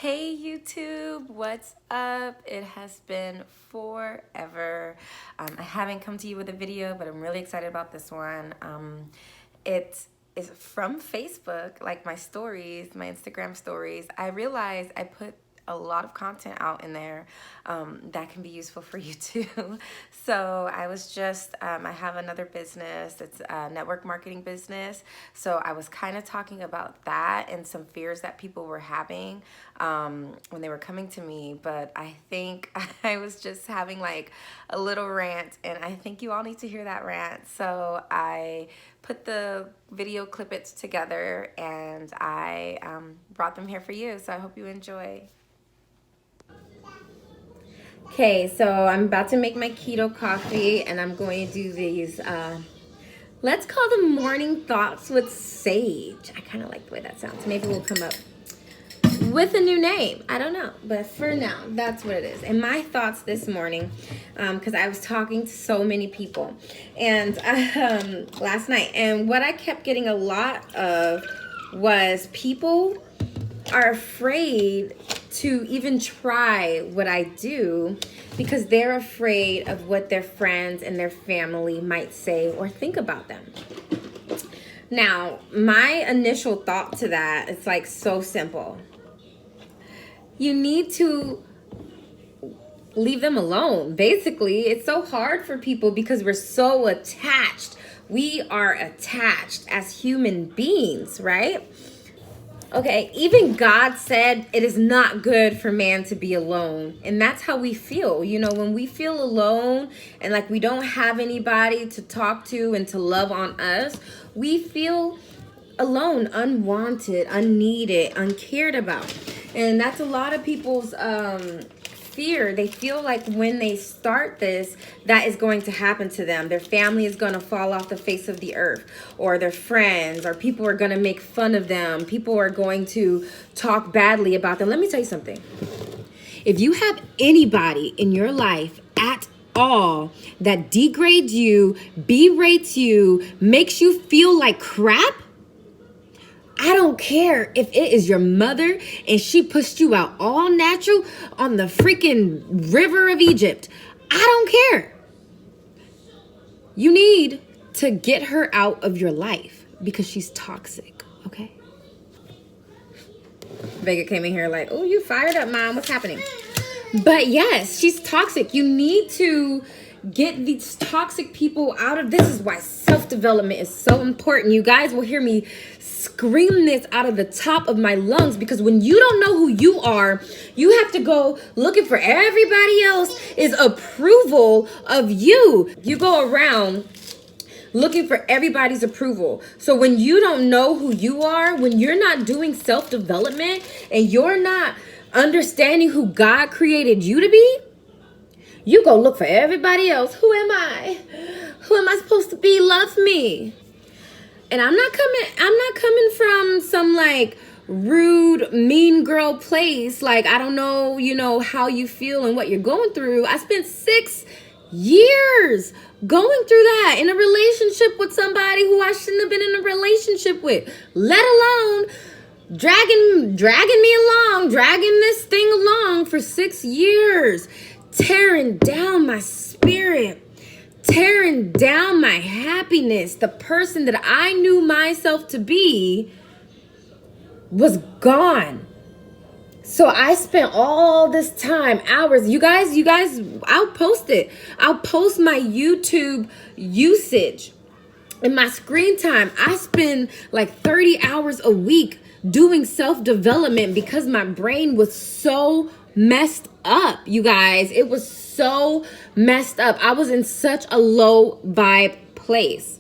Hey YouTube, what's up? It has been forever. I haven't come to you with a video, but I'm really excited about this one. It is from Facebook, like my stories, my Instagram stories. I realized I put a lot of content out in there that can be useful for you too. So I was just, I have another business. It's a network marketing business. So I was kind of talking about that and some fears that people were having when they were coming to me. But I think I was just having like a little rant, and I think you all need to hear that rant. So I put the video clippets together and I brought them here for you. So I hope you enjoy. Okay, so I'm about to make my keto coffee, and I'm going to do these, let's call them morning thoughts with sage. I kind of like the way that sounds. Maybe we'll come up with a new name. I don't know, but for now, that's what it is. And my thoughts this morning, because I was talking to so many people, and last night, and what I kept getting a lot of was people are afraid to even try what I do because they're afraid of what their friends and their family might say or think about them. Now, my initial thought to that is like so simple. You need to leave them alone. Basically, it's so hard for people because we're so attached. We are attached as human beings, right? Okay, even God said it is not good for man to be alone. And that's how we feel. You know, when we feel alone and like we don't have anybody to talk to and to love on us, we feel alone, unwanted, unneeded, uncared about. And that's a lot of people's fear. They feel like when they start this, that is going to happen to them. Their family is going to fall off the face of the earth, or their friends, or people are going to make fun of them. People are going to talk badly about them. Let me tell you something. If you have anybody in your life at all that degrades you, berates you, makes you feel like crap, I don't care if it is your mother and she pushed you out all natural on the freaking river of Egypt. I don't care. You need to get her out of your life because she's toxic, okay? Vega came in here like, oh, you fired up, Mom. What's happening? But yes, she's toxic. You need to get these toxic people out of this. Is why self-development is so important. You guys will hear me scream this out of the top of my lungs, because when you don't know who you are, you have to go looking for everybody else's approval of you. You go around looking for everybody's approval. So when you don't know who you are, when you're not doing self-development and you're not understanding who God created you to be, you go look for everybody else. Who am I? Who am I supposed to be? Love me. And I'm not coming from some like rude, mean girl place. Like, I don't know, you know, how you feel and what you're going through. I spent 6 years going through that in a relationship with somebody who I shouldn't have been in a relationship with, let alone dragging me along, dragging this thing along for 6 years, tearing down my spirit, tearing down my happiness. The person that I knew myself to be was gone. So I spent all this time, hours. You guys, I'll post it. I'll post my YouTube usage and my screen time. I spend like 30 hours a week doing self-development because my brain was so messed up, you guys. It was so messed up. I was in such a low vibe place.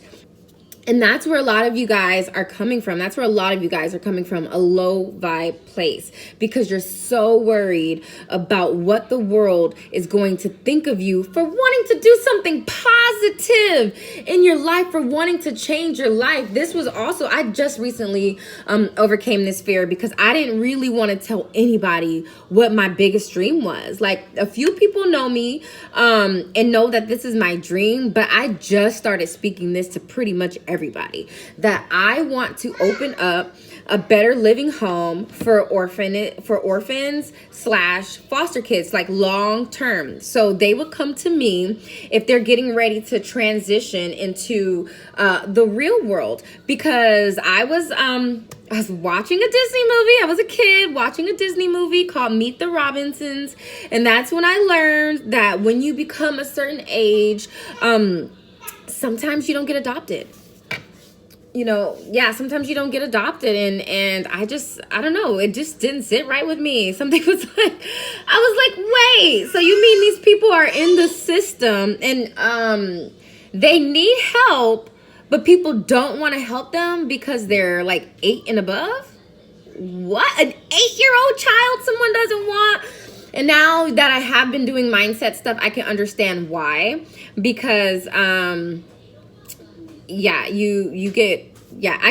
And that's where a lot of you guys are coming from. That's where a lot of you guys are coming from, a low vibe place, because you're so worried about what the world is going to think of you for wanting to do something positive in your life, for wanting to change your life. This was also, I just recently overcame this fear because I didn't really want to tell anybody what my biggest dream was. Like, a few people know me and know that this is my dream, but I just started speaking this to pretty much everybody, that I want to open up a better living home for orphans slash foster kids, like long term. So they would come to me if they're getting ready to transition into the real world, because I was watching a Disney movie. I was a kid watching a Disney movie called Meet the Robinsons, and that's when I learned that when you become a certain age, sometimes you don't get adopted. Sometimes you don't get adopted, and I don't know, it just didn't sit right with me. Something was like, I was like, wait, so you mean these people are in the system and they need help, but people don't want to help them because they're like 8 and above? What? An 8-year-old child someone doesn't want? And now that I have been doing mindset stuff, I can understand why. Because I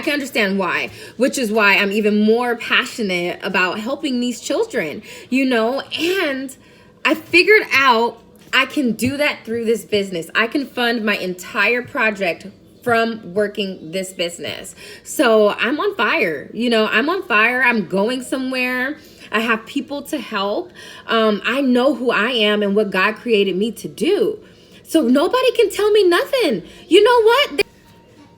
can understand why, which is why I'm even more passionate about helping these children, and I figured out I can do that through this business. I can fund my entire project from working this business. So I'm on fire, I'm on fire. I'm going somewhere. I have people to help. I know who I am and what God created me to do. So nobody can tell me nothing. You know what?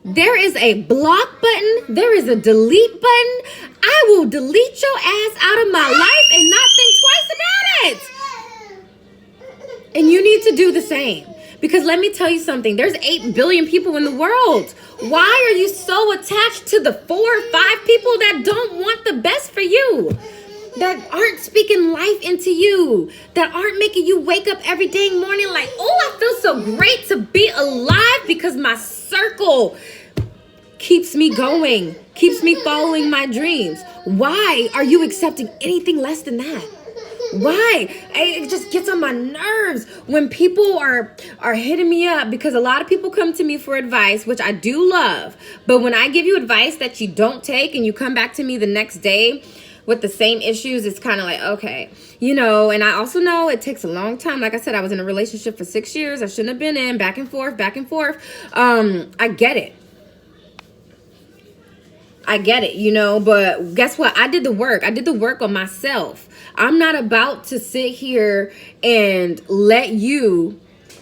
There is a block button. There is a delete button. I will delete your ass out of my life and not think twice about it. And you need to do the same. Because let me tell you something. There's 8 billion people in the world. Why are you so attached to the 4 or 5 people that don't want the best for you? That aren't speaking life into you, that aren't making you wake up every day morning like, oh, I feel so great to be alive because my circle keeps me going, keeps me following my dreams. Why are you accepting anything less than that? Why? It just gets on my nerves when people are hitting me up, because a lot of people come to me for advice, which I do love. But when I give you advice that you don't take and you come back to me the next day with the same issues, it's kind of like, okay, and I also know it takes a long time. Like I said, I was in a relationship for 6 years. I shouldn't have been in, back and forth. I get it. But guess what? I did the work. I did the work on myself. I'm not about to sit here and let you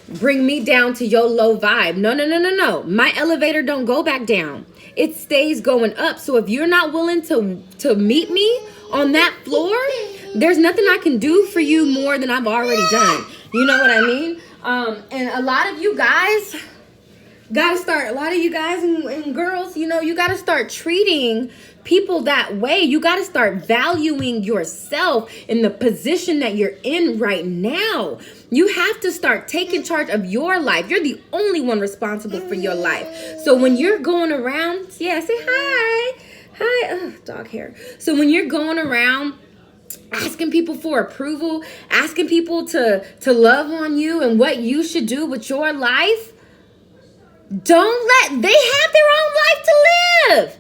bring me down to your low vibe. No. My elevator don't go back down. It stays going up. So if you're not willing to meet me on that floor, there's nothing I can do for you more than I've already done. You know what I mean? And a lot of you guys and girls, you got to start treating people that way. You got to start valuing yourself in the position that you're in right now. You have to start taking charge of your life. You're the only one responsible for your life. So when you're going around, say hi. Hi, dog hair. So when you're going around asking people for approval, asking people to love on you and what you should do with your life, they have their own life to live.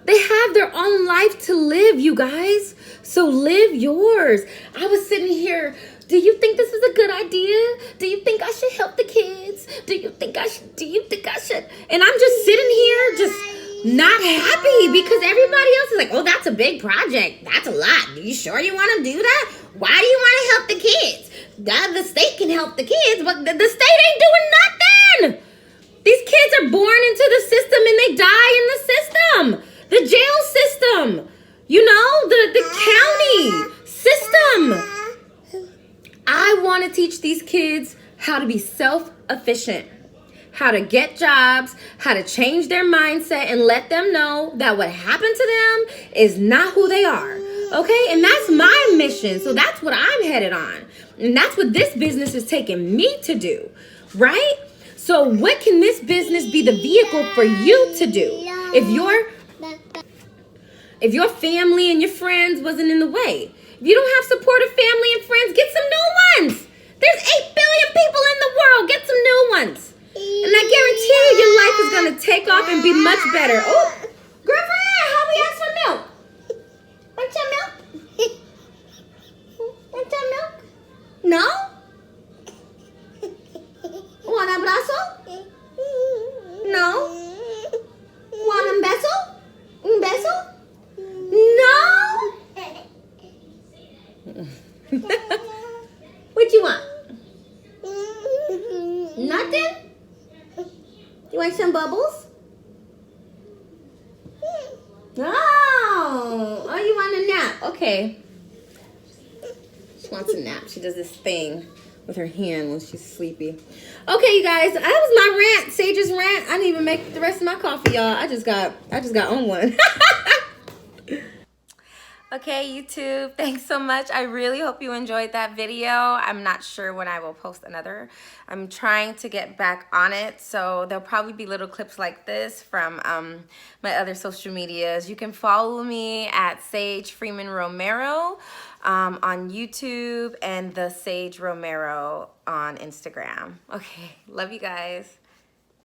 They have their own life to live, you guys. So live yours. I was sitting here. Do you think this is a good idea? Do you think I should help the kids? Do you think I should? And I'm just sitting here just not happy because everybody else is like, oh, that's a big project. That's a lot. Are you sure you want to do that? Why do you want to help the kids? The state can help the kids, but the state ain't doing nothing. These kids are born into the system and they die in the system. The jail system, the county system. I want to teach these kids how to be self-efficient, how to get jobs, how to change their mindset, and let them know that what happened to them is not who they are. Okay? And that's my mission. So that's what I'm headed on. And that's what this business is taking me to do. Right? So what can this business be the vehicle for you to do? If your family and your friends wasn't in the way, if you don't have supportive family and friends, get some new ones. There's 8 billion people in the world. Get some new ones. And I guarantee you your life is going to take off and be much better. Oh, girlfriend, how we ask for milk? Want some milk? Want some milk? No? Want un abrazo? No? Want un beso? Un beso? Bubbles? Oh, you want a nap? Okay. She wants a nap. She does this thing with her hand when she's sleepy. Okay, you guys, that was my rant, Sage's rant. I didn't even make the rest of my coffee, y'all. I just got on one. Okay, YouTube, thanks so much. I really hope you enjoyed that video. I'm not sure when I will post another. I'm trying to get back on it, so there'll probably be little clips like this from my other social medias. You can follow me at Sage Freeman Romero on YouTube and the Sage Romero on Instagram. Okay, love you guys.